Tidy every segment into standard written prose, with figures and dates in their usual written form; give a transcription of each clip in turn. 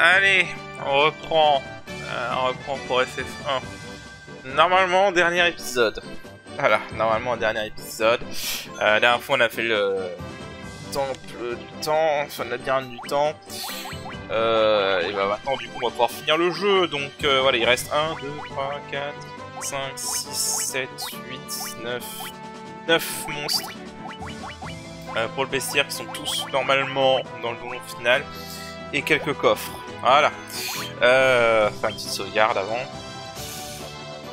Allez, on reprend. On reprend pour FF1. Normalement, dernier épisode. Voilà, normalement, dernier épisode. La dernière fois, on a fait le temple du temps, enfin, le labyrinthe du temps. Et bah maintenant, du coup, on va pouvoir finir le jeu. Donc, voilà, il reste 1, 2, 3, 4, 5, 6, 7, 8, 9 monstres. Pour le bestiaire, qui sont tous normalement dans le donjon final. Et quelques coffres. Voilà. Enfin, une petite sauvegarde avant.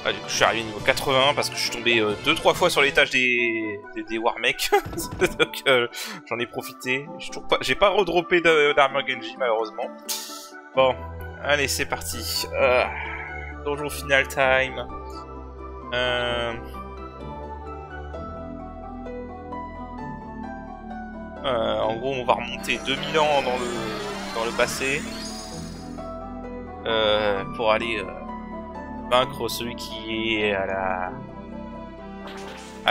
Ah, du coup, je suis arrivé niveau 80 parce que je suis tombé 2-3 fois sur l'étage des Warmech. Donc, j'en ai profité. J'ai pas redroppé d'armure Genji, malheureusement. Bon, allez, c'est parti. Donjon final time. En gros, on va remonter 2000 ans dans le passé pour aller vaincre celui qui est à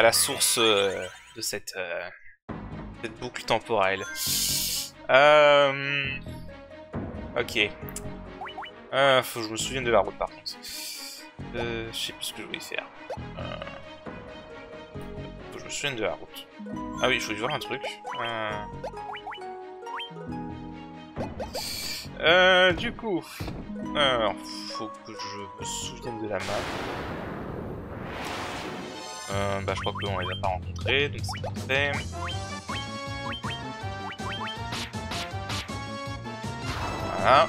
la source de cette boucle temporelle. Ok. Faut que je me souvienne de la route par contre. Je sais plus ce que je voulais faire. Faut que je me souvienne de la route. Ah oui, je voulais voir un truc. Du coup, alors, faut que je me souvienne de la map. Bah, je crois qu'on les a pas rencontrés, donc c'est parfait. Voilà.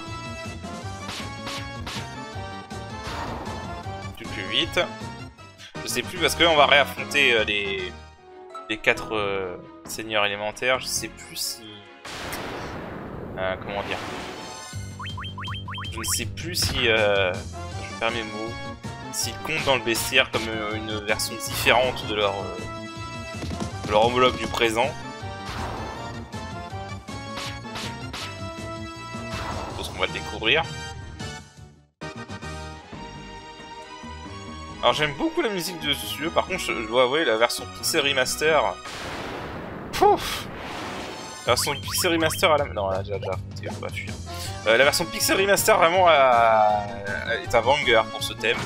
Plus vite. Je sais plus parce que on va réaffronter les 4 seigneurs élémentaires. Je sais plus si comment dire. Je ne sais plus si je perds mes mots. S'ils comptent dans le bestiaire comme une version différente de leur homologue du présent. Je pense qu'on va le découvrir. Alors j'aime beaucoup la musique de ce jeu, par contre je dois avouer la version Pixel Remaster. Pouf. La version Pixel Remaster à la... Non, elle a déjà affronté, on va fuir. La version Pixel Remaster vraiment est un banger pour ce thème.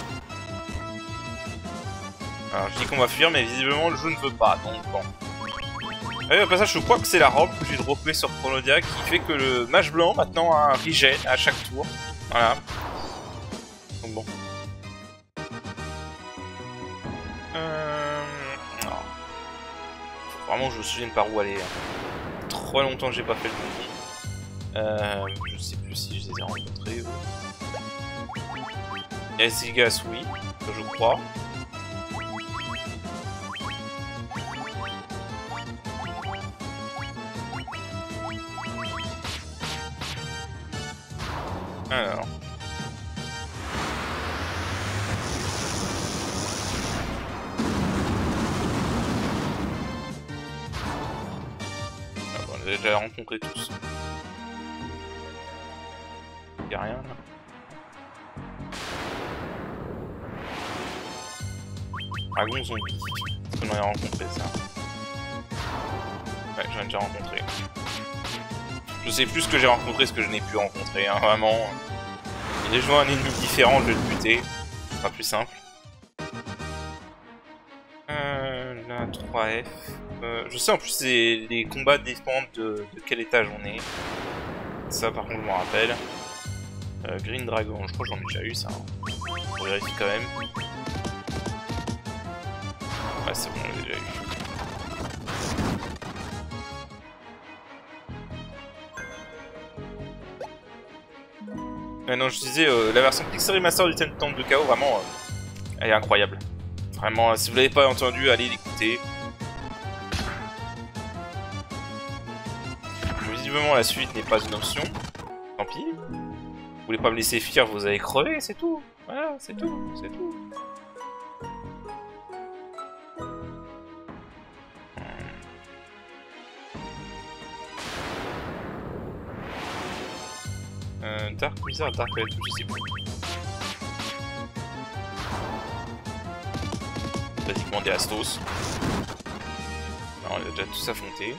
Alors je dis qu'on va fuir, mais visiblement le jeu ne veut pas, donc bon. Et au passage, je crois que c'est la robe que j'ai droppée sur Chronodia qui fait que le mage blanc maintenant a un regen à chaque tour. Voilà. Donc bon. Non. Faut vraiment que je me souvienne par où aller. Trop longtemps que j'ai pas fait le donjon. Je sais plus si je les ai rencontrés. Il y a Zilgas, oui, je crois. Alors. Ah bon, on les a déjà rencontrés tous. Y'a rien là. Dragon zombie. Est-ce qu'on en a rencontré ça? Ouais, j'en ai déjà rencontré. Je sais plus ce que j'ai rencontré, ce que je n'ai pu rencontrer, hein, vraiment. J'ai joué un ennemi différent, je vais le buter. Ce sera plus simple. La 3F. Je sais en plus les combats dépendent de quel étage on est. Ça par contre je m'en rappelle. Green Dragon, je crois que j'en ai déjà eu ça. Hein. On vérifie quand même. Ouais c'est bon, on l'a déjà eu. Non, je disais, la version Pixel Remaster du Temple de Chaos, vraiment, elle est incroyable. Vraiment, si vous l'avez pas entendu, allez l'écouter. Visiblement, la suite n'est pas une option. Tant pis. Vous voulez pas me laisser fuir, vous allez crever, c'est tout. Voilà, c'est tout, c'est tout. Dark Wizard, Dark Wizard, je sais plus. Basiquement des Astos. Non, on a déjà tous affrontés.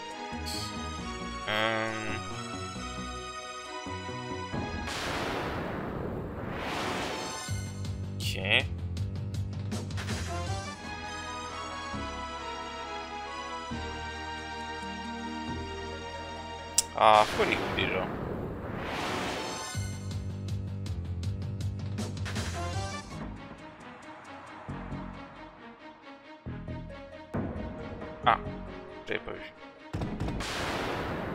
Ah, faut les coups déjà. Ah, j'avais pas vu.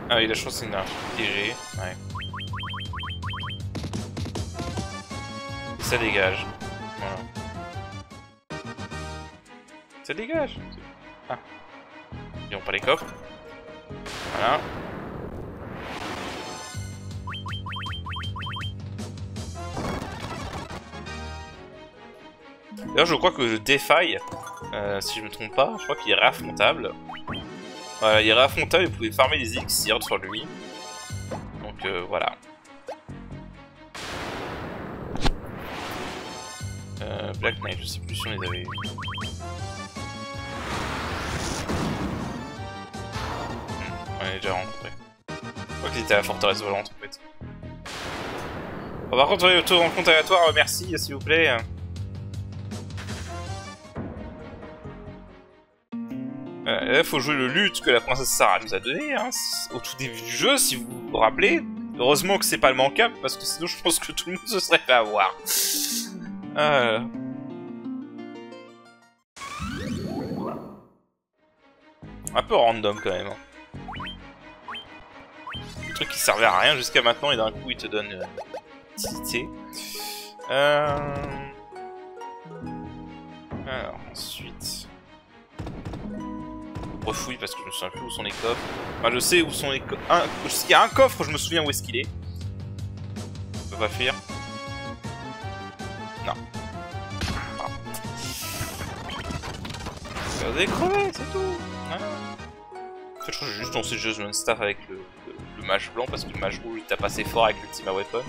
Ah oui, la chance c'est une piégée. Ouais. Et ça dégage. Voilà. Ça dégage. Ah. Ils ont pas les coffres. Voilà. D'ailleurs, je crois que je défaille, si je me trompe pas, je crois qu'il est réaffrontable. Voilà, il est réaffrontable et vous pouvez farmer des élixirs sur lui. Donc voilà. Black Knight, je sais plus si on les avait eu. On les a déjà rencontrés. Je crois qu'il était à la forteresse volante en fait. Bon, par contre, auto-rencontre aléatoire, merci s'il vous plaît. Là, faut jouer le lutte que la princesse Sarah nous a donné, hein, au tout début du jeu, si vous vous rappelez. Heureusement que c'est pas le manquable, parce que sinon je pense que tout le monde se serait fait avoir. Un peu random quand même. Le truc qui servait à rien jusqu'à maintenant et d'un coup il te donne utilité. Alors ensuite... refouille parce que je me souviens plus où sont les coffres. Enfin je sais où sont les coffres. Il y a un coffre, je me souviens où est-ce qu'il est. Je peux pas fuir. Non. Ah. Regardez crever, c'est tout. Voilà. En fait je crois que j'ai juste lancé Judgment Staff avec le mage blanc parce que le mage rouge il tape assez fort avec l'Ultima Weapon.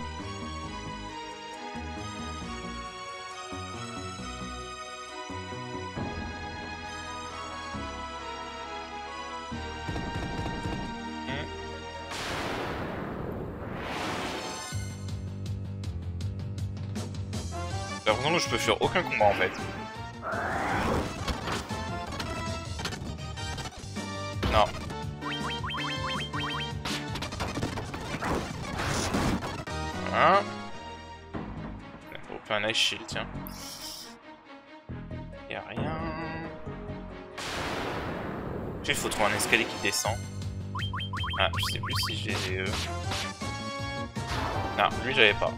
J'ai l'impression que je peux faire aucun combat en fait. Non. Voilà. On peut un Ice Shield, tiens. Y'a rien. Il faut trouver un escalier qui descend. Ah, je sais plus si j'ai... Non, lui j'avais pas.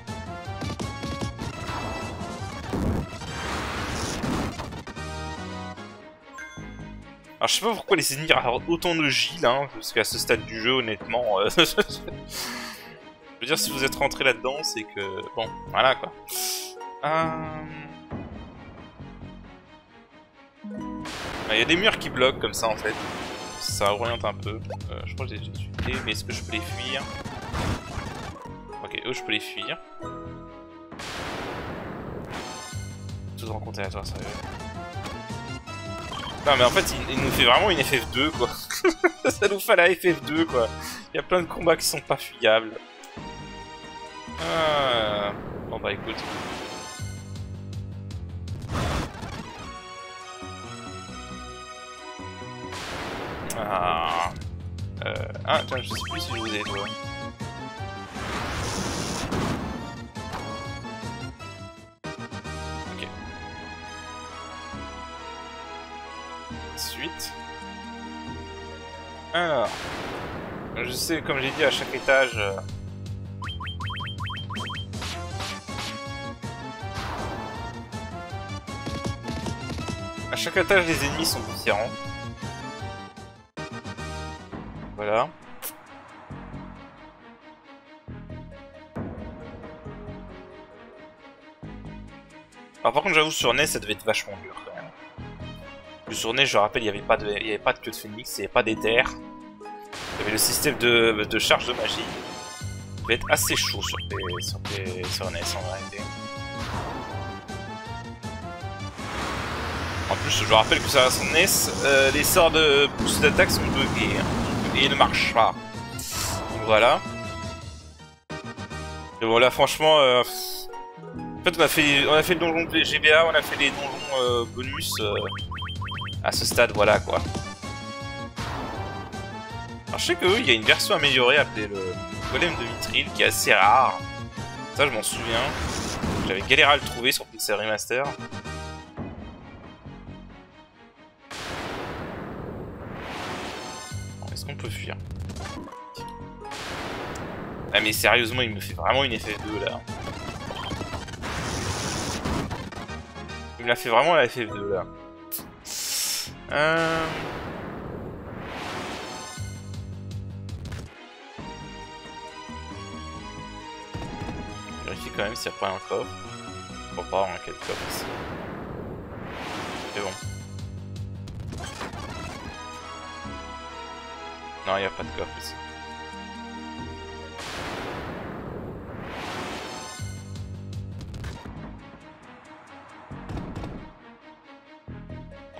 Alors je sais pas pourquoi les ennemis ont autant de Gilles, hein, parce qu'à ce stade du jeu, honnêtement... je veux dire, si vous êtes rentré là-dedans, c'est que... Bon, voilà quoi. Il y a des murs qui bloquent comme ça en fait. Ça oriente un peu. Je crois que j'ai déjà tué, mais est-ce que je peux les fuir? Ok, eux je peux les fuir. Tout rencontre aléatoire, sérieux. Non mais en fait il nous fait vraiment une FF2 quoi. Ça nous fait la FF2 quoi. Il y a plein de combats qui sont pas fuyables. Bon bah écoute. Ah, tiens, je sais plus si je vous ai toi. Ok. Ensuite. Alors. Je sais, comme j'ai dit, à chaque étage... À chaque étage, les ennemis sont différents. Voilà. Alors par contre j'avoue sur NES ça devait être vachement dur quand même. Sur NES je rappelle il n'y avait pas de queue de phénix, il n'y avait pas d'éther. Il y avait le système de charge de magie. Ça devait être assez chaud sur NES en vérité. En plus je rappelle que sur NES les sorts de boost d'attaque sont buggés. Et ne marche pas. Donc voilà. Et bon là franchement en fait on a fait le donjon de GBA, on a fait les donjons bonus à ce stade, voilà quoi. Alors je sais que il y a une version améliorée appelée le Golem de Mithril qui est assez rare. Ça je m'en souviens. J'avais galéré à le trouver sur Pixel Remaster. Est-ce qu'on peut fuir? Ah mais sérieusement il me fait vraiment une FF2 là. Il me l'a fait vraiment la FF2 là. Vérifie quand même s'il n'y a pas un coffre. Je crois pas, quel coffre ici. C'est bon. Non, il n'y a pas de coffre ici.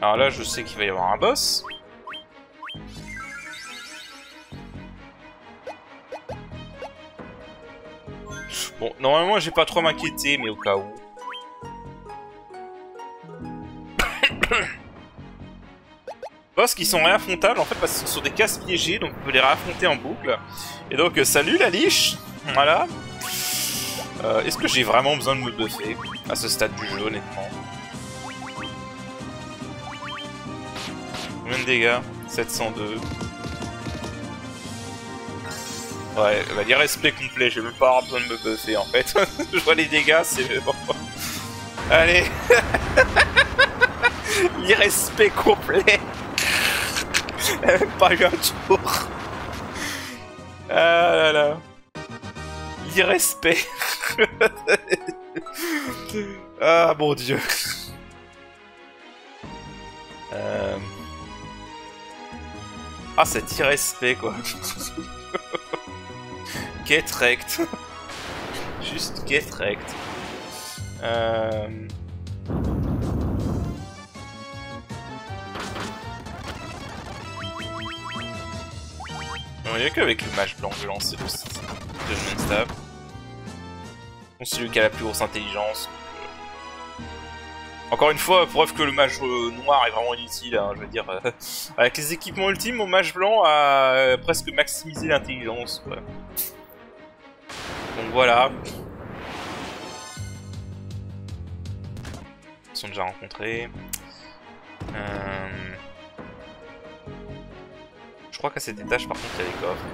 Alors là, je sais qu'il va y avoir un boss. Bon, normalement, j'ai pas trop à m'inquiéter, mais au cas où. Boss qui sont réaffrontables en fait parce que ce sont des cases piégées, donc on peut les réaffronter en boucle. Et donc, salut la liche. Voilà. Est-ce que j'ai vraiment besoin de me buffer à ce stade du jeu, honnêtement? Combien de dégâts? 702. Ouais, bah l'irrespect complet, j'ai même pas besoin de me buffer en fait. Je vois les dégâts, c'est bon. Allez. L'irrespect complet. Pas eu un tour. Ah là là. L'irrespect. Ah mon dieu. Ah cet irrespect quoi. Get wrecked. Juste get wrecked. Bon, il n'y a qu'avec le mage blanc que je lance le Judgment Stab. Bon, c'est lui qui a la plus grosse intelligence. Encore une fois, preuve que le mage noir est vraiment inutile, hein, je veux dire. Avec les équipements ultimes, mon mage blanc a presque maximisé l'intelligence. Donc voilà. Ils sont déjà rencontrés. Je crois qu'à cet étage, par contre, il y a des coffres.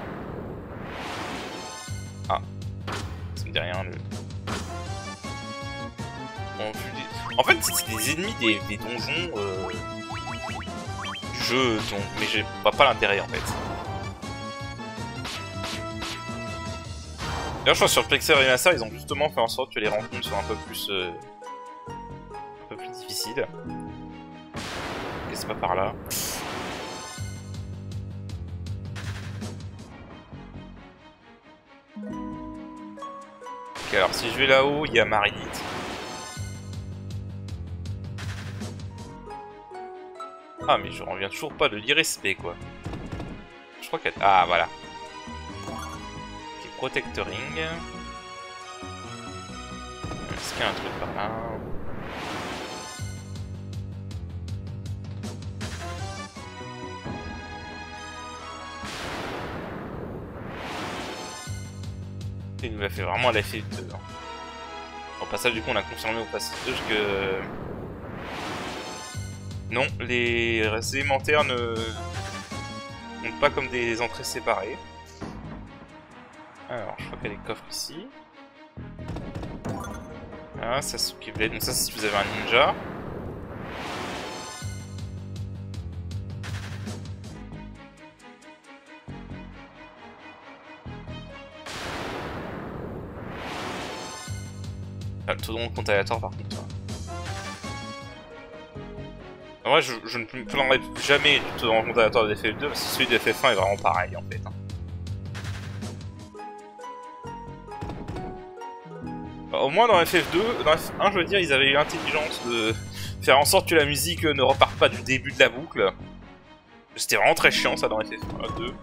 Ah. Ça me dit rien, le... Bon, en fait, c'est des ennemis des donjons du jeu, donc... mais je vois pas l'intérêt, en fait. D'ailleurs, je crois que sur le Pixel Remaster, ils ont justement fait en sorte que les rencontres soient un peu plus difficiles. Ok, c'est pas par là. Ok, alors si je vais là-haut, il y a Maridite. Ah, mais je reviens toujours pas de l'irrespect, quoi. Je crois qu'elle... Ah, voilà. Ok, Protectoring. Est-ce qu'il y a un truc par là? Il nous l'a fait vraiment à la FF2. Hein. Au passage, du coup, on a confirmé au passage que... Non, les élémentaires ne comptent pas comme des entrées séparées. Alors, je crois qu'il y a des coffres ici. Ah, Sasuke Blade. Donc ça, c'est si vous avez un ninja. Ah, le taux de compte aléatoire par contre. En vrai, je ne me plaindrai jamais du taux de rencontre aléatoire de FF2 parce que celui de FF1 est vraiment pareil en fait. Alors, au moins dans FF2, dans F1 je veux dire, ils avaient eu l'intelligence de faire en sorte que la musique ne reparte pas du début de la boucle. C'était vraiment très chiant ça dans FF1 2.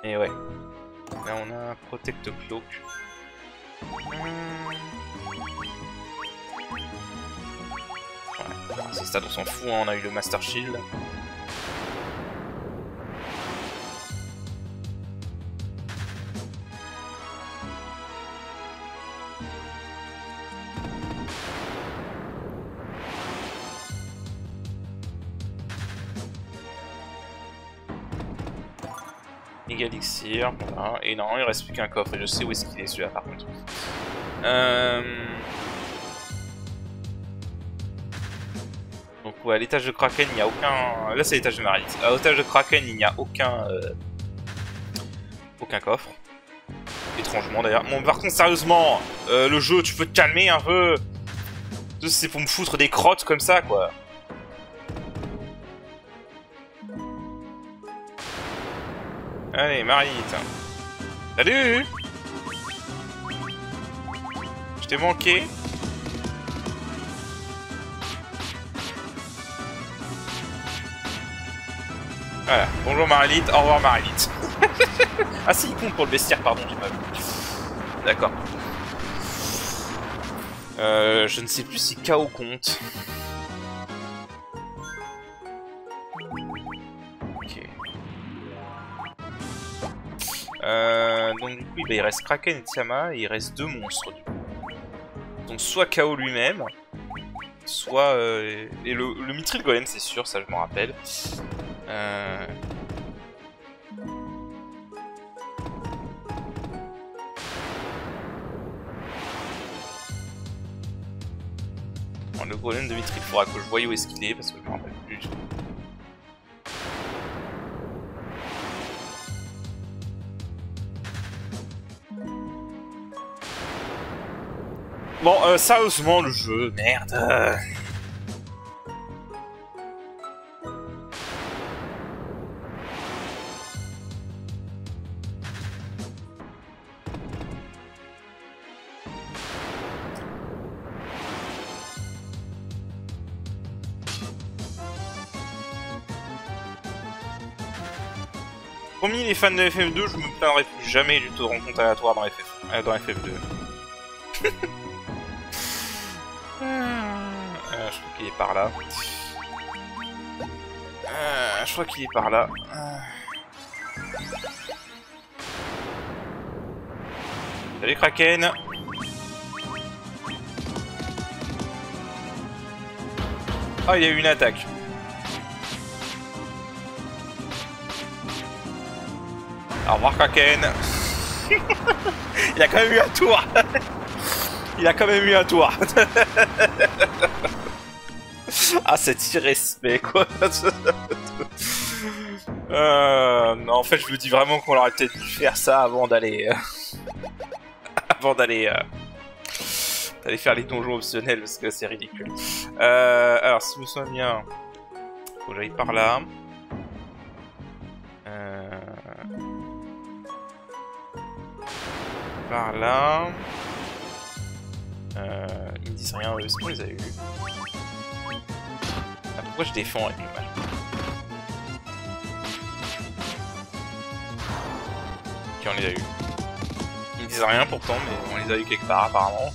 Et ouais. Là on a Protect Cloak. À ce stade on s'en fout, hein, on a eu le Master Shield. Méga elixir, voilà. Et non, il reste plus qu'un coffre et je sais où est-ce qu'il est celui-là par contre. Donc ouais, à l'étage de Kraken, il n'y a aucun... Là c'est l'étage de Marlite. À l'étage de Kraken, il n'y a aucun coffre. Étrangement d'ailleurs. Bon, par contre, sérieusement, le jeu, tu peux te calmer un peu. C'est pour me foutre des crottes comme ça, quoi. Allez, Marlite. Salut! Je t'ai manqué. Voilà, bonjour Marlite, au revoir Marlite. Ah si, il compte pour le bestiaire, pardon, j'ai pas vu. D'accord. Je ne sais plus si KO compte. Ok. Donc du coup, il reste Kraken et Tiamat, et il reste 2 monstres du coup. Donc soit KO lui-même, soit... et le Mithril Golem, c'est sûr, ça je m'en rappelle. Bon, le golem de Mithril, il faudra que je voie où est-ce qu'il est parce que je me rappelle plus du tout. Bon, sérieusement, le jeu, merde. Promis, les fans de FF2, je me plaindrai plus jamais du taux de rencontre aléatoire dans FF2. Je crois qu'il est par là. Je crois qu'il est par là. Salut Kraken. Ah, il y a eu une attaque. Au revoir Kraken. Il a quand même eu un tour. Il a quand même eu un tour. Ah, cet irrespect, quoi. Non, en fait, je me dis vraiment qu'on aurait peut-être dû faire ça avant d'aller... avant d'aller faire les donjons optionnels, parce que c'est ridicule. Alors, si je me souviens bien... Faut que j'aille par là. Par là... ils me disent rien, eux, c'est qu'on les a eu. Ah, pourquoi je défends avec le mal? Ok, on les a eu. Ils me disent rien pourtant, mais on les a eu quelque part apparemment.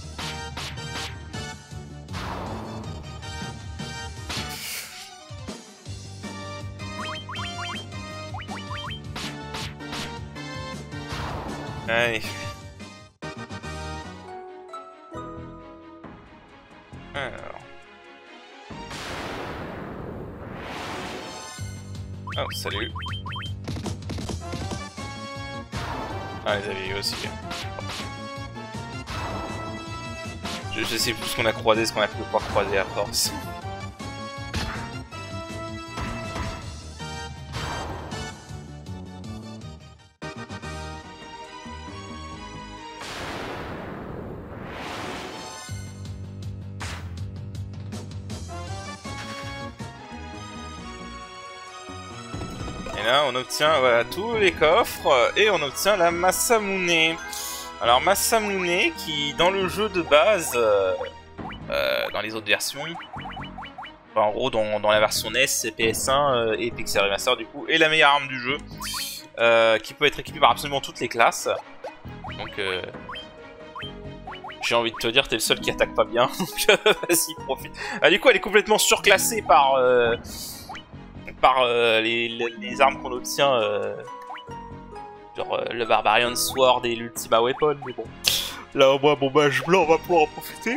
Allez. Alors. Oh, salut. Ah, les avait eu aussi. Je sais plus ce qu'on a croisé, ce qu'on a pu pouvoir croiser à force. Et là, on obtient voilà, tous les coffres et on obtient la Masamune. Alors Masamune qui, dans le jeu de base, dans les autres versions, enfin, en gros dans la version NES, c'est PS1 et Pixel Remaster du coup, est la meilleure arme du jeu, qui peut être équipée par absolument toutes les classes. Donc j'ai envie de te dire, t'es le seul qui attaque pas bien, donc vas-y, profite. Ah, du coup, elle est complètement surclassée par les armes qu'on obtient, genre le Barbarian Sword et l'Ultima Weapon, mais bon. Là au moins, bon bah blanc, on va pouvoir en profiter.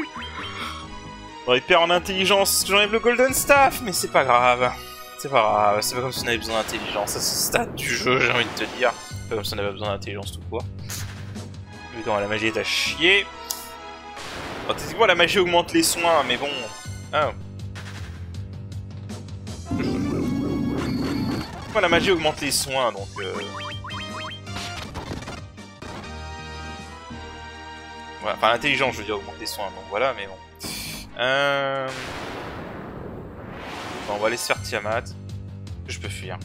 On perd en intelligence, j'enlève le Golden Staff, mais c'est pas grave. C'est pas grave, c'est pas comme si on avait besoin d'intelligence à ce stade du jeu, j'ai envie de te dire. Pas comme si on avait besoin d'intelligence tout court. Évidemment, la magie est à chier. Bon, techniquement, la magie augmente les soins, mais bon... Ah. La magie augmente les soins, donc... Voilà. Enfin, l'intelligence, je veux dire, augmente les soins, donc voilà, mais bon. Bon, on va aller se faire Tiamat. Je peux fuir.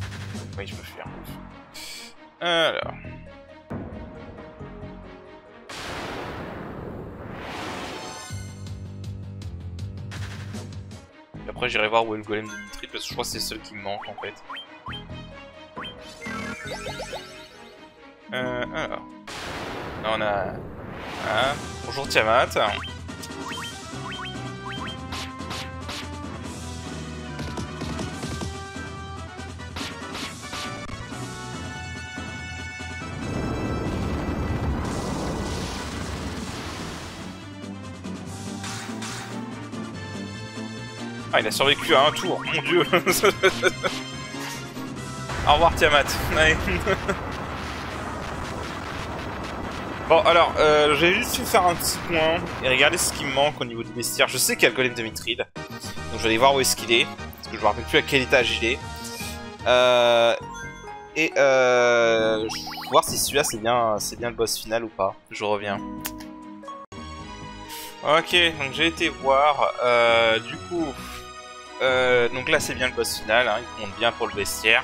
Oui, je peux fuir. Alors... Après j'irai voir où est le golem de Mithril parce que je crois que c'est le seul qui me manque en fait. Alors. Là on a... Ah, bonjour Tiamat. Ah, il a survécu à un tour, mon dieu. Au revoir Tiamat. Ouais. Bon, alors, j'ai juste fait faire un petit point et regarder ce qui me manque au niveau du bestiaire. Je sais qu'il y a le golem de Mithril, donc je vais aller voir où est-ce qu'il est, parce que je me rappelle plus à quel étage il est. Je vais voir si celui-là c'est bien le boss final ou pas. Je reviens. Ok, donc j'ai été voir, du coup... donc là c'est bien le boss final, hein, il compte bien pour le bestiaire.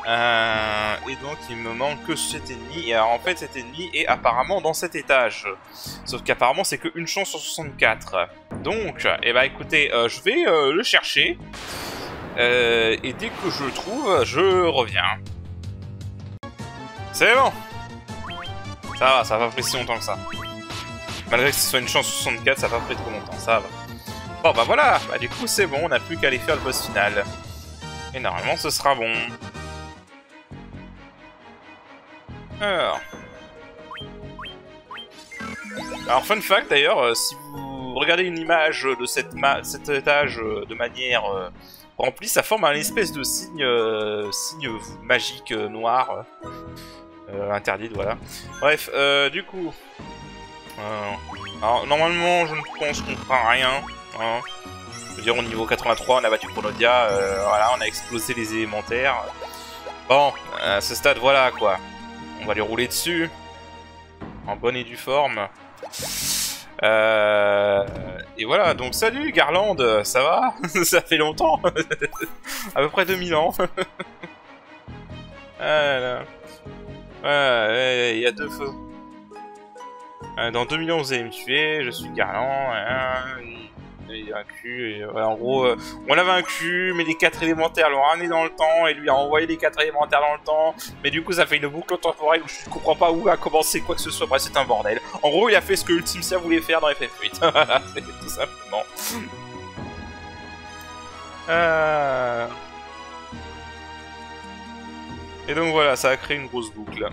Et donc il me manque que cet ennemi, et alors en fait cet ennemi est apparemment dans cet étage. Sauf qu'apparemment c'est qu'une chance sur 64. Donc, eh ben écoutez, je vais le chercher. Et dès que je le trouve, je reviens. C'est bon. Ça va pas pris si longtemps que ça. Malgré que ce soit une chance sur 64, ça va pas pris trop longtemps, ça va. Bon bah voilà, bah du coup c'est bon, on n'a plus qu'à aller faire le boss final. Et normalement ce sera bon. Alors fun fact d'ailleurs, si vous regardez une image de cet étage de manière remplie, ça forme un espèce de signe magique noir. Interdite, voilà. Bref, du coup... alors normalement je ne pense qu'on fera rien. Hein. Je veux dire au niveau 83 on a battu Chronodia, voilà, on a explosé les élémentaires. Bon, à ce stade voilà quoi. On va les rouler dessus. En bonne et due forme. Et voilà, donc salut Garland, ça va? Ça fait longtemps. À peu près 2000 ans. Voilà. Ouais, il y a deux feux. Dans 2000 ans vous allez me tuer, je suis Garland. Il a vaincu, et en gros, on l'a vaincu, mais les 4 élémentaires l'ont ramené dans le temps, et lui a envoyé les 4 élémentaires dans le temps, mais du coup ça fait une boucle temporelle où je comprends pas où a commencé quoi que ce soit, bref c'est un bordel. En gros il a fait ce que Ultimcia voulait faire dans FF8, voilà, c'est tout simplement. Et donc voilà, ça a créé une grosse boucle.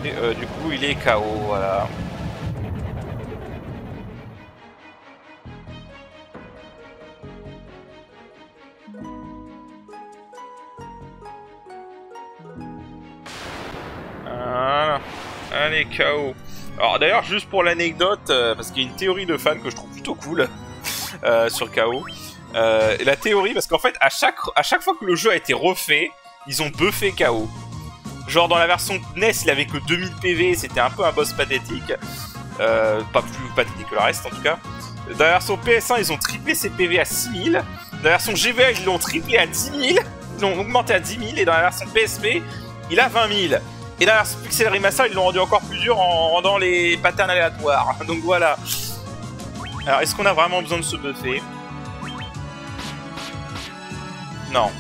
Et du coup il est KO, voilà. Voilà. Allez, KO. Alors d'ailleurs juste pour l'anecdote, parce qu'il y a une théorie de fan que je trouve plutôt cool sur KO. La théorie, parce qu'en fait à chaque fois que le jeu a été refait, ils ont buffé KO. Genre dans la version NES il avait que 2000 PV, c'était un peu un boss pathétique. Pas plus pathétique que le reste en tout cas. Dans la version PS1 ils ont triplé ses PV à 6000. Dans la version GBA ils l'ont triplé à 10 000. Ils l'ont augmenté à 10 000. Et dans la version PSP il a 20 000. Et dans la version Pixel Remaster ils l'ont rendu encore plus dur en rendant les patterns aléatoires. Donc voilà. Alors est-ce qu'on a vraiment besoin de se buffer? Non.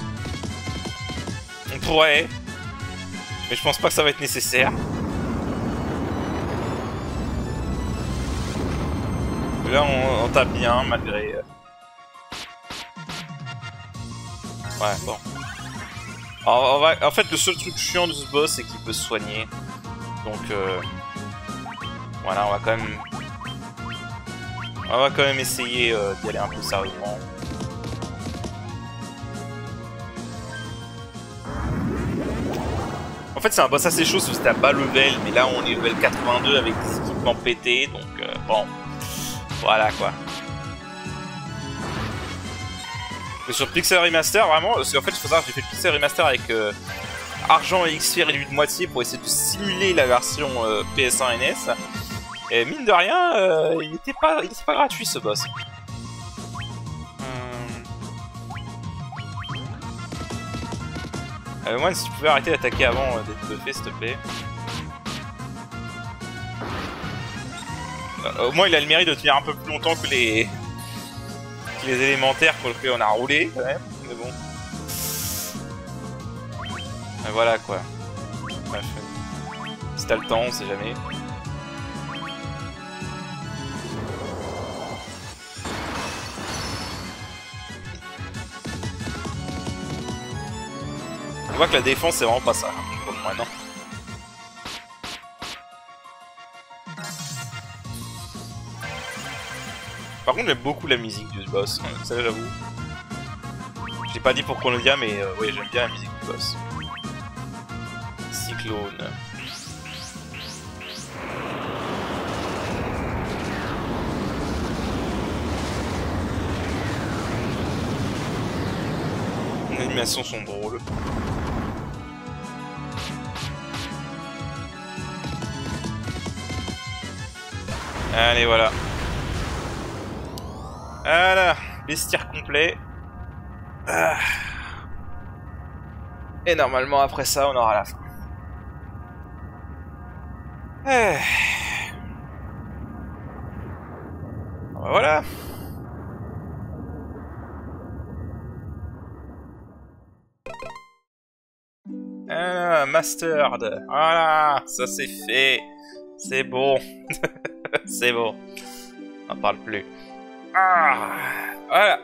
On pourrait... mais je pense pas que ça va être nécessaire. Là, on tape bien, malgré... Ouais, bon. Alors, en fait, le seul truc chiant de ce boss, c'est qu'il peut se soigner. Donc, voilà, on va quand même essayer d'y aller un peu sérieusement. fait, c'est un boss assez chaud, c'était à bas level, mais là, on est level 82 avec des équipements pétés, donc bon, voilà quoi. Et sur Pixel Remaster, vraiment, parce qu'en fait, il faut savoir que j'ai fait le Pixel Remaster avec argent et XP réduit de moitié pour essayer de simuler la version PS1 NS. Et mine de rien, il était pas gratuit ce boss. Moi, si tu pouvais arrêter d'attaquer avant d'être buffé, s'il te plaît. Au moins, il a le mérite de tenir un peu plus longtemps que les élémentaires pour lesquels on a roulé, quand même. Mais bon. Et voilà, quoi. Bref. Si t'as le temps, on sait jamais. On voit que la défense, c'est vraiment pas ça, pour le moment, non. Par contre, j'aime beaucoup la musique du boss, ça j'avoue. J'ai pas dit pour Chronodia, mais oui, j'aime bien la musique du boss. Cyclone. Les animations sont drôles. Allez, voilà. Voilà, bestiaire complet. Ah. Et normalement, après ça, on aura la fin. Voilà. Ah, mastered. Voilà, ça c'est fait. C'est bon. C'est bon. On n'en parle plus. Ah, voilà.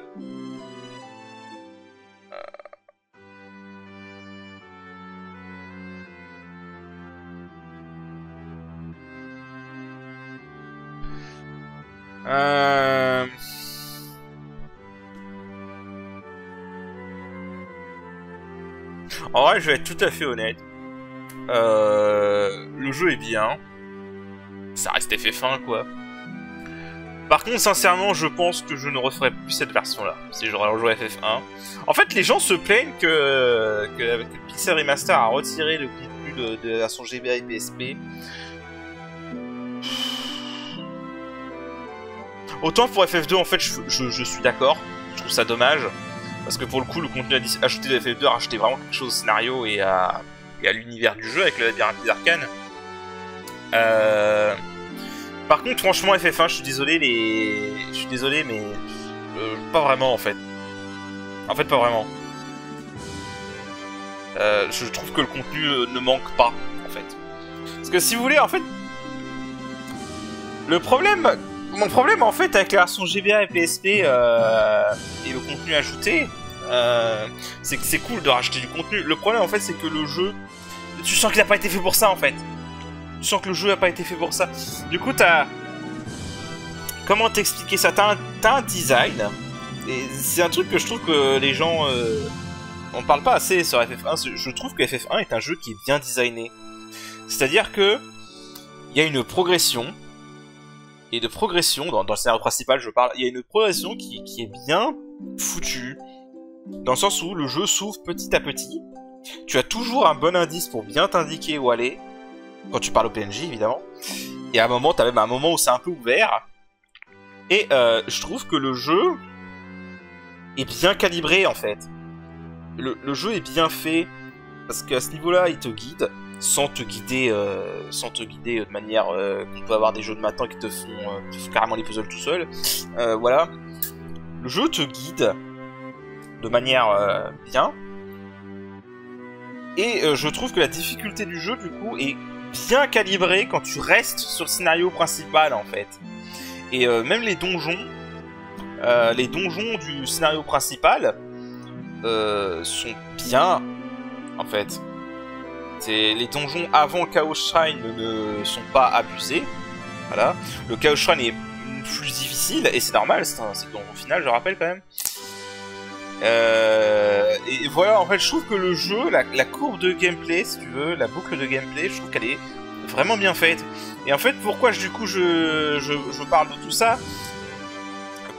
En vrai, je vais être tout à fait honnête. Le jeu est bien. Ça reste FF1, quoi. Par contre, sincèrement, je pense que je ne referai plus cette version-là, si j'aurais rejoué FF1. En fait, les gens se plaignent que avec le Pixel Remaster a retiré le contenu de la version GBA et PSP. Autant pour FF2, en fait, je suis d'accord. Je trouve ça dommage. Parce que pour le coup, le contenu ajouté de FF2 a rajouté vraiment quelque chose au scénario et à l'univers du jeu avec le labyrinthe des arcanes. Par contre, franchement, FF1, je suis désolé, mais pas vraiment en fait. En fait, pas vraiment. Je trouve que le contenu ne manque pas, en fait. Parce que si vous voulez, en fait, mon problème en fait avec la version GBA et PSP et le contenu ajouté, c'est que c'est cool de rajouter du contenu. Le problème en fait, c'est que le jeu, tu sens qu'il n'a pas été fait pour ça en fait. Tu sens que le jeu n'a pas été fait pour ça. Du coup, t'as... Comment t'expliquer ça? T'as un design. Et c'est un truc que je trouve que les gens... on parle pas assez sur FF1. Je trouve que FF1 est un jeu qui est bien designé. C'est-à-dire que... il y a une progression. Et de progression, dans le scénario principal, je parle, il y a une progression qui est bien foutue. Dans le sens où le jeu s'ouvre petit à petit. Tu as toujours un bon indice pour bien t'indiquer où aller. Quand tu parles au PNJ, évidemment. Et à un moment, t'as même un moment où c'est un peu ouvert. Et je trouve que le jeu est bien calibré, en fait. Le jeu est bien fait. Parce qu'à ce niveau-là, il te guide. Sans te guider de manière qu'on peut avoir des jeux de maintenant qui te font carrément les puzzles tout seul. Voilà. Le jeu te guide de manière bien. Et je trouve que la difficulté du jeu, du coup, est bien calibrée quand tu restes sur le scénario principal, en fait. Et même les donjons du scénario principal sont bien, en fait. Les donjons avant Chaos Shrine ne sont pas abusés. Voilà. Le Chaos Shrine est plus difficile, et c'est normal, c'est le donjon final, je rappelle quand même. et voilà, en fait, je trouve que le jeu, la courbe de gameplay, si tu veux, la boucle de gameplay, je trouve qu'elle est vraiment bien faite. Et en fait, pourquoi je parle de tout ça?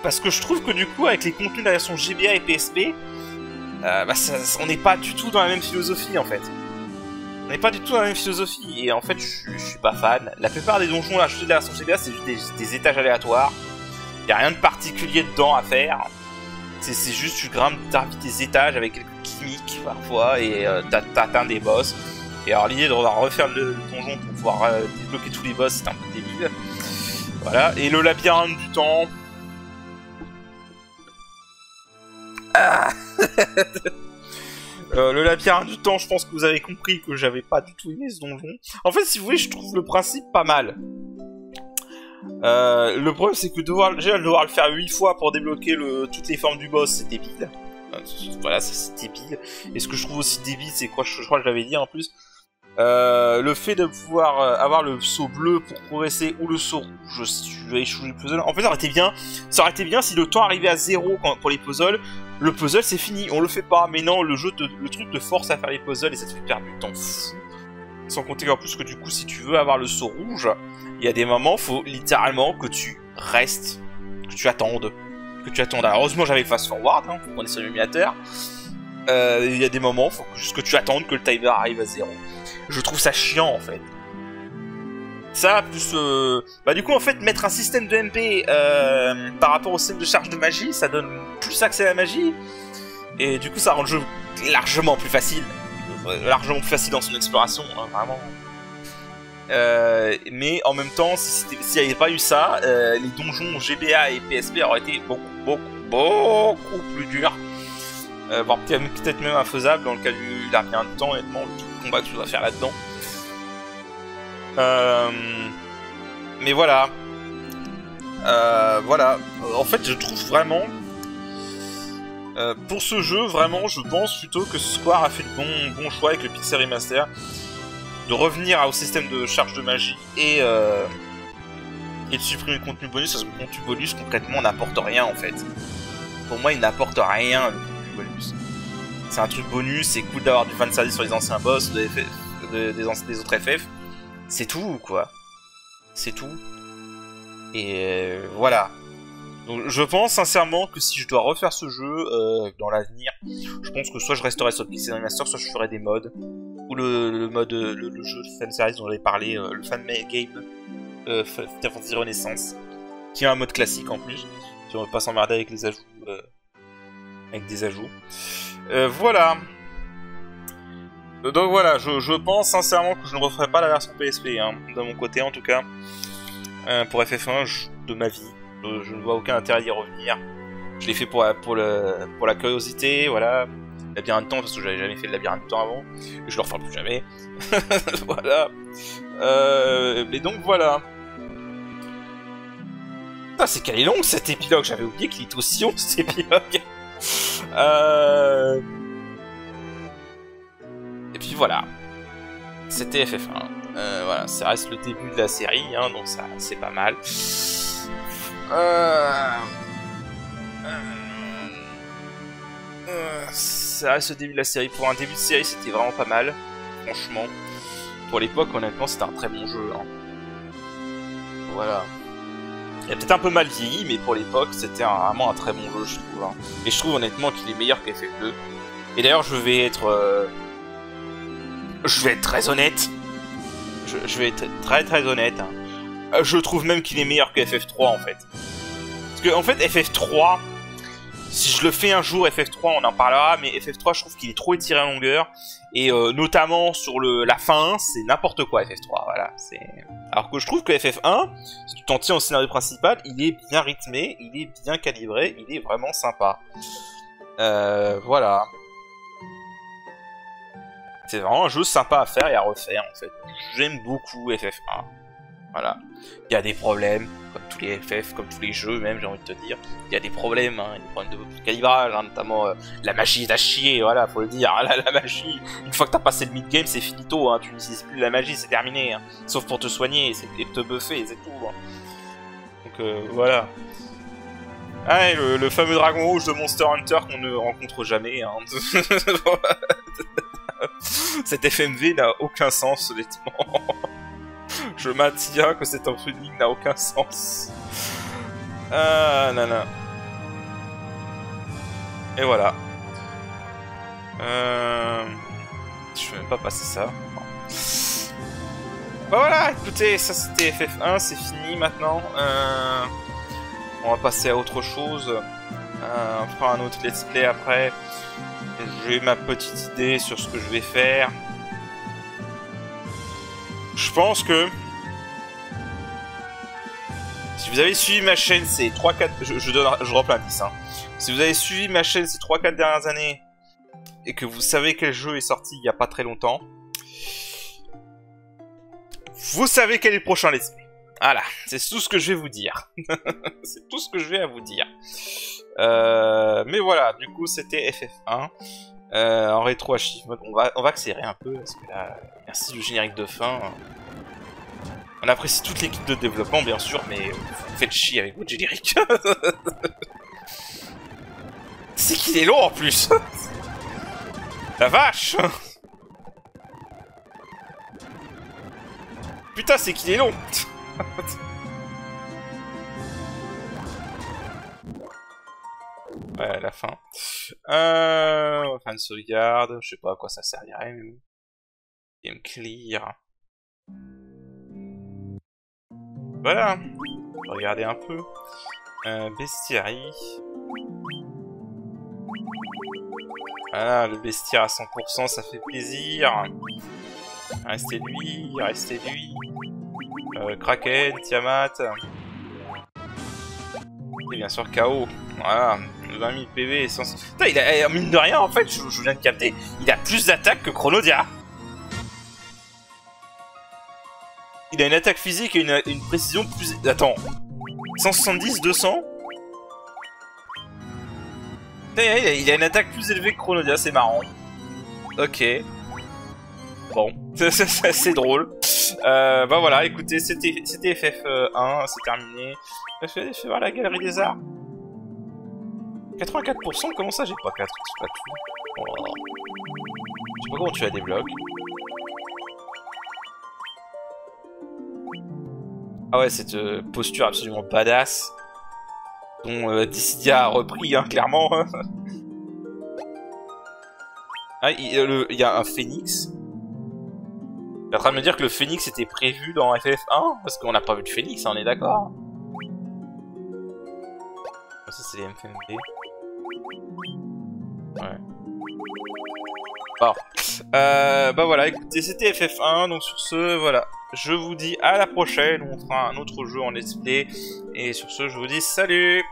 Parce que je trouve que du coup, avec les contenus de la version GBA et PSP, on n'est pas du tout dans la même philosophie, en fait. On n'est pas du tout dans la même philosophie, et en fait, je suis pas fan. La plupart des donjons là, de la version GBA, c'est juste des étages aléatoires. Y a rien de particulier dedans à faire. C'est juste, tu grimpes des étages avec quelques gimmicks parfois, et t'atteins des boss. Et alors, l'idée de refaire le donjon pour pouvoir débloquer tous les boss, c'est un peu débile. Voilà, et le labyrinthe du temps. Ah le labyrinthe du temps, je pense que vous avez compris que j'avais pas du tout aimé ce donjon. En fait, si vous voulez, je trouve le principe pas mal. Le problème, c'est que devoir le faire 8 fois pour débloquer toutes les formes du boss, c'est débile. Voilà, c'est débile. Et ce que je trouve aussi débile, c'est quoi, je crois que je l'avais dit en plus. Le fait de pouvoir avoir le saut bleu pour progresser ou le saut rouge si tu veux échouer le puzzle. En fait, ça aurait été bien si le temps arrivait à 0 pour les puzzles. Le puzzle c'est fini, on le fait pas. Mais non, le truc te force à faire les puzzles et ça te fait perdre du temps fou. Sans compter en plus que du coup, si tu veux avoir le saut rouge, il y a des moments, faut littéralement que tu restes, que tu attendes. Alors, heureusement, j'avais fast forward, hein, pour qu'on est sur l'émulateur. Il y a des moments, faut juste que tu attendes que le timer arrive à 0. Je trouve ça chiant en fait. Ça, plus... du coup, en fait, mettre un système de MP par rapport au système de charge de magie, ça donne plus accès à la magie. Et du coup, ça rend le jeu largement plus facile. Largement plus facile dans son exploration, hein, vraiment. Mais en même temps, s'il n'y avait pas eu ça, les donjons GBA et PSP auraient été beaucoup plus durs. Voire peut-être même infaisables dans le cas du labyrinthe du temps, honnêtement, tout le combat que tu dois faire là-dedans. Mais voilà. Voilà. En fait, je trouve vraiment... pour ce jeu, vraiment, je pense plutôt que Square a fait le bon choix avec le Pixel Remaster. De revenir au système de charge de magie et de supprimer le contenu bonus, parce que le contenu bonus, concrètement, n'apporte rien, en fait. Pour moi, il n'apporte rien, le contenu bonus. C'est un truc bonus, c'est cool d'avoir du fanservice sur les anciens boss, des autres FF. C'est tout, quoi. C'est tout. Et voilà. Donc, je pense sincèrement que si je dois refaire ce jeu dans l'avenir, je pense que soit je resterai sur le Pixel Remaster, soit je ferai des mods. Ou le jeu de fanservice dont j'avais parlé, le fan game Final Fantasy Renaissance, qui a un mode classique en plus, si on veut pas s'emmerder avec les ajouts, avec des ajouts. Voilà. Donc voilà, je pense sincèrement que je ne referai pas la version PSP, hein, de mon côté en tout cas. Pour FF1, de ma vie, je ne vois aucun intérêt d'y revenir. Je l'ai fait pour la curiosité, voilà. Labyrinthe de temps, parce que j'avais jamais fait le labyrinthe de temps avant. Et je le referai plus jamais. Voilà. Mais donc voilà. Ah, c'est qu'elle est longue cet épilogue, j'avais oublié qu'il était aussi long cet épilogue. Et puis voilà. C'était FF1. Voilà, ça reste le début de la série, hein, donc ça c'est pas mal. Ça reste le début de la série. Pour un début de série, c'était vraiment pas mal. Franchement. Pour l'époque, honnêtement, c'était un très bon jeu. Hein. Voilà. Il a peut-être un peu mal vieilli, mais pour l'époque, c'était vraiment un très bon jeu, je trouve. Hein. Et je trouve honnêtement qu'il est meilleur qu'FF2. Et d'ailleurs, je vais être très honnête. Je vais être très honnête. Hein. Je trouve même qu'il est meilleur que FF3 en fait. Parce que en fait, FF3, si je le fais un jour, FF3, on en parlera, mais FF3, je trouve qu'il est trop étiré en longueur. Et notamment sur la fin, c'est n'importe quoi FF3, voilà. Alors que je trouve que FF1, si tu t'en tiens au scénario principal, il est bien rythmé, il est bien calibré, il est vraiment sympa. Voilà. C'est vraiment un jeu sympa à faire et à refaire, en fait. J'aime beaucoup FF1. Voilà. Il y a des problèmes, comme tous les FF, comme tous les jeux même, j'ai envie de te dire. Il y a des problèmes, hein, des problèmes de calibrage, hein, notamment la magie est à chier, voilà, faut le dire. La magie, une fois que t'as passé le mid-game, c'est finito, hein, tu n'utilises plus la magie, c'est terminé. Hein, sauf pour te soigner et te buffer, c'est tout. Hein. Donc voilà. Ah, et le fameux dragon rouge de Monster Hunter qu'on ne rencontre jamais. Hein. Cet FMV n'a aucun sens, honnêtement. Je maintiens que cet opening n'a aucun sens. Ah, nana. Et voilà. Je vais même pas passer ça. Bah voilà, écoutez, ça c'était FF1, c'est fini maintenant. On va passer à autre chose. On fera un autre let's play après. J'ai ma petite idée sur ce que je vais faire. Je pense que si vous avez suivi ma chaîne ces 3-4... Je reprends l'indice, hein. Si vous avez suivi ma chaîne ces 3-4 dernières années et que vous savez quel jeu est sorti il n'y a pas très longtemps, vous savez quel est le prochain let's play. Voilà, c'est tout ce que je vais vous dire. C'est tout ce que je vais à vous dire. Mais voilà, du coup c'était FF1. En rétro achievement, on va accélérer un peu parce que là, merci le générique de fin. On apprécie toute l'équipe de développement bien sûr, mais vous faites chier avec votre générique. C'est qu'il est long en plus. La vache. Putain, c'est qu'il est long. Ouais, la fin. On va faire une sauvegarde. Je sais pas à quoi ça servirait, mais bon. Game clear. Voilà. Regardez un peu. Bestiary. Voilà, le bestiaire à 100%, ça fait plaisir. Restez lui, restez lui. Kraken, Tiamat. Et bien sûr KO. Voilà, 20 000 PV. Putain, il a, mine de rien, en fait, je viens de capter, il a plus d'attaque que Chronodia. Il a une attaque physique et une précision plus... Attends. 170, 200 ? Il a une attaque plus élevée que Chronodia, c'est marrant. Ok. Bon, c'est drôle. Bah voilà, écoutez, c'était FF1, c'est terminé. Je vais voir la galerie des arts. 84%, comment ça j'ai pas 4? C'est pas tout. Oh. Je sais pas comment tu la débloques. Ah ouais, cette posture absolument badass dont Dissidia a repris, hein, clairement. Ah, il y a un phénix. T'es en train de me dire que le phénix était prévu dans FF1? Parce qu'on n'a pas vu de phénix, on est d'accord? Ça c'est les MFMD. Ouais. Bon. Bah voilà, écoutez, c'était FF1, donc sur ce, voilà. Je vous dis à la prochaine, on fera un autre jeu en let's play. Et sur ce, je vous dis salut!